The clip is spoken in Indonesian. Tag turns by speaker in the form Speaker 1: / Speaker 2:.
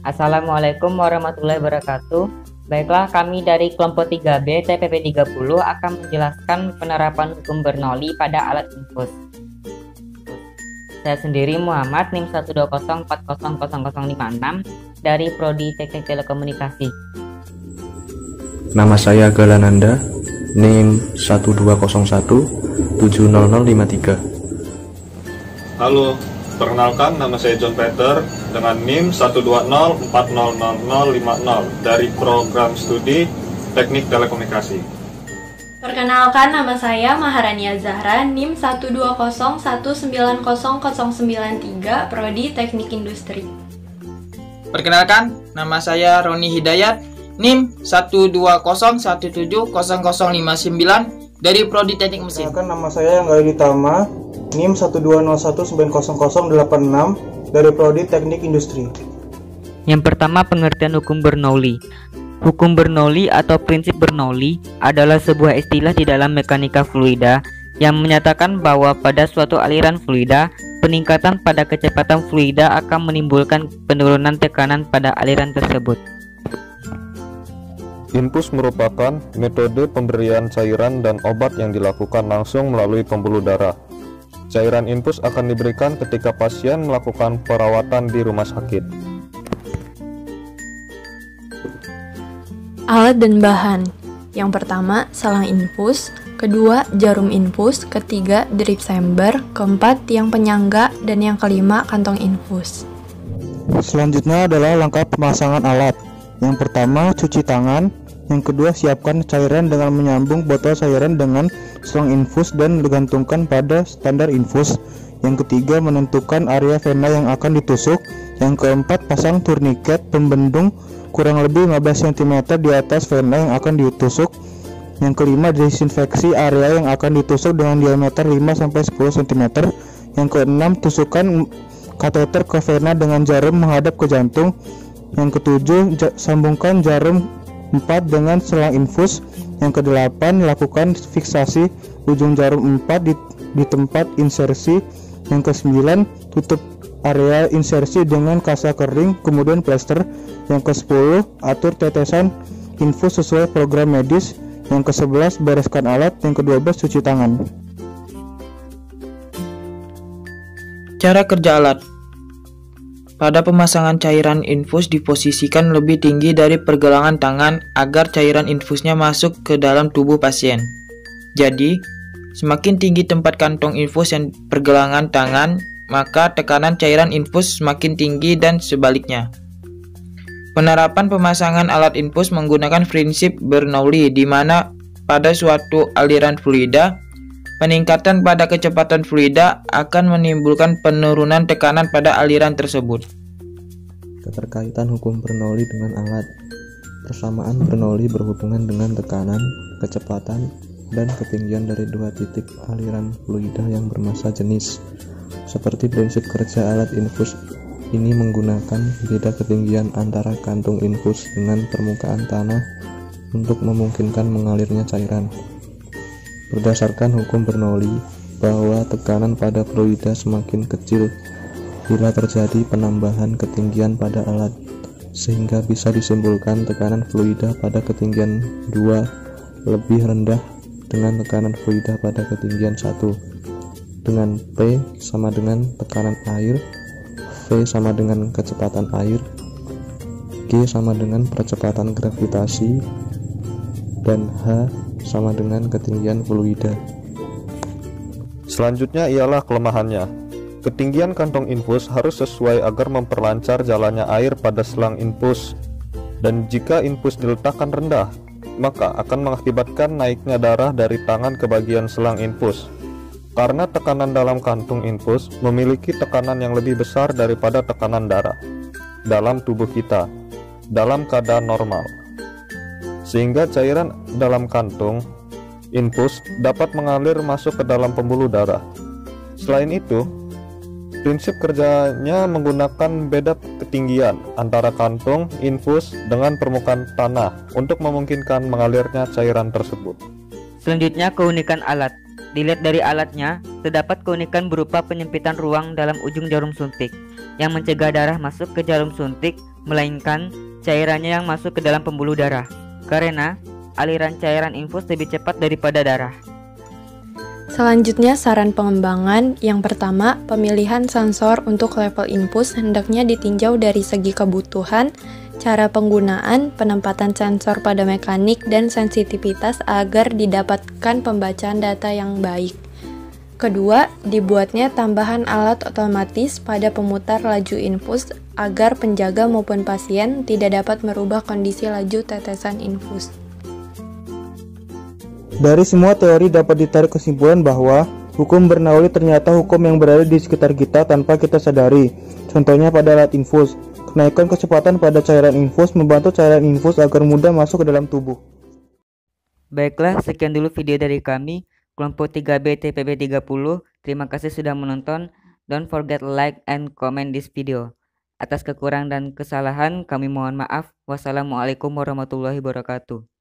Speaker 1: Assalamualaikum warahmatullahi wabarakatuh. Baiklah, kami dari kelompok 3B TPP 30 akan menjelaskan penerapan hukum Bernoulli pada alat infus. Saya sendiri Muhammad, NIM 120400056 dari Prodi Teknik Telekomunikasi.
Speaker 2: Nama saya Galananda, NIM 120170053.
Speaker 3: Halo, perkenalkan nama saya John Peter dengan NIM 120400050 dari program studi Teknik Telekomunikasi.
Speaker 4: Perkenalkan, nama saya Maharania Zahra, NIM 120190093, Prodi Teknik Industri.
Speaker 5: Perkenalkan, nama saya Roni Hidayat, NIM 120170059 dari Prodi Teknik Mesin.
Speaker 6: Perkenalkan, nama saya Angga Tama, NIM 120190086 dari Prodi Teknik Industri.
Speaker 1: Yang pertama, pengertian hukum Bernoulli. Hukum Bernoulli atau prinsip Bernoulli adalah sebuah istilah di dalam mekanika fluida yang menyatakan bahwa pada suatu aliran fluida, peningkatan pada kecepatan fluida akan menimbulkan penurunan tekanan pada aliran tersebut.
Speaker 3: Infus merupakan metode pemberian cairan dan obat yang dilakukan langsung melalui pembuluh darah. Cairan infus akan diberikan ketika pasien melakukan perawatan di rumah sakit.
Speaker 4: Alat dan bahan. Yang pertama, selang infus. Kedua, jarum infus. Ketiga, drip chamber. Keempat, tiang penyangga. Dan yang kelima, kantong infus.
Speaker 6: Selanjutnya adalah langkah pemasangan alat. Yang pertama, cuci tangan. Yang kedua, siapkan cairan dengan menyambung botol cairan dengan selang infus dan digantungkan pada standar infus. Yang ketiga, menentukan area vena yang akan ditusuk. Yang keempat, pasang turniket pembendung kurang lebih 15 cm di atas vena yang akan ditusuk. Yang kelima, desinfeksi area yang akan ditusuk dengan diameter 5-10 cm. Yang keenam, tusukkan kateter ke vena dengan jarum menghadap ke jantung. Yang ketujuh, sambungkan jarum 4 dengan selang infus. Yang kedelapan, lakukan fiksasi ujung jarum 4 di tempat insersi. Yang kesembilan, tutup area insersi dengan kasa kering, kemudian plester. Yang ke-10, atur tetesan infus sesuai program medis. Yang ke-11, bereskan alat. Yang ke-12, cuci tangan.
Speaker 5: Cara kerja alat. Pada pemasangan cairan infus diposisikan lebih tinggi dari pergelangan tangan agar cairan infusnya masuk ke dalam tubuh pasien. Jadi, semakin tinggi tempat kantong infus yang pergelangan tangan, maka tekanan cairan infus semakin tinggi dan sebaliknya. Penerapan pemasangan alat infus menggunakan prinsip Bernoulli, di mana pada suatu aliran fluida, peningkatan pada kecepatan fluida akan menimbulkan penurunan tekanan pada aliran tersebut.
Speaker 2: Keterkaitan hukum Bernoulli dengan alat. Persamaan Bernoulli berhubungan dengan tekanan, kecepatan, dan ketinggian dari dua titik aliran fluida yang bermassa jenis. Seperti prinsip kerja alat infus ini menggunakan beda ketinggian antara kantung infus dengan permukaan tanah untuk memungkinkan mengalirnya cairan. Berdasarkan hukum Bernoulli bahwa tekanan pada fluida semakin kecil bila terjadi penambahan ketinggian pada alat, sehingga bisa disimpulkan tekanan fluida pada ketinggian 2 lebih rendah dengan tekanan fluida pada ketinggian 1, dengan P sama dengan tekanan air, V sama dengan kecepatan air, G sama dengan percepatan gravitasi, dan H sama dengan ketinggian fluida.
Speaker 3: Selanjutnya ialah kelemahannya. Ketinggian kantong infus harus sesuai agar memperlancar jalannya air pada selang infus, dan jika infus diletakkan rendah, maka akan mengakibatkan naiknya darah dari tangan ke bagian selang infus. Karena tekanan dalam kantung infus memiliki tekanan yang lebih besar daripada tekanan darah dalam tubuh kita dalam keadaan normal, sehingga cairan dalam kantung infus dapat mengalir masuk ke dalam pembuluh darah. Selain itu, prinsip kerjanya menggunakan beda ketinggian antara kantung infus dengan permukaan tanah untuk memungkinkan mengalirnya cairan tersebut.
Speaker 1: Selanjutnya, keunikan alat. Dilihat dari alatnya, terdapat keunikan berupa penyempitan ruang dalam ujung jarum suntik yang mencegah darah masuk ke jarum suntik melainkan cairannya yang masuk ke dalam pembuluh darah, karena aliran cairan infus lebih cepat daripada darah.
Speaker 4: Selanjutnya, saran pengembangan. Yang pertama, pemilihan sensor untuk level infus hendaknya ditinjau dari segi kebutuhan, cara penggunaan, penempatan sensor pada mekanik, dan sensitivitas agar didapatkan pembacaan data yang baik. Kedua, dibuatnya tambahan alat otomatis pada pemutar laju infus agar penjaga maupun pasien tidak dapat merubah kondisi laju tetesan infus.
Speaker 6: Dari semua teori dapat ditarik kesimpulan bahwa hukum Bernoulli ternyata hukum yang berada di sekitar kita tanpa kita sadari. Contohnya pada alat infus, kenaikan kecepatan pada cairan infus membantu cairan infus agar mudah masuk ke dalam tubuh.
Speaker 1: Baiklah, sekian dulu video dari kami, kelompok 3B TPB 30. Terima kasih sudah menonton. Don't forget like and comment this video. Atas kekurangan dan kesalahan kami mohon maaf. Wassalamualaikum warahmatullahi wabarakatuh.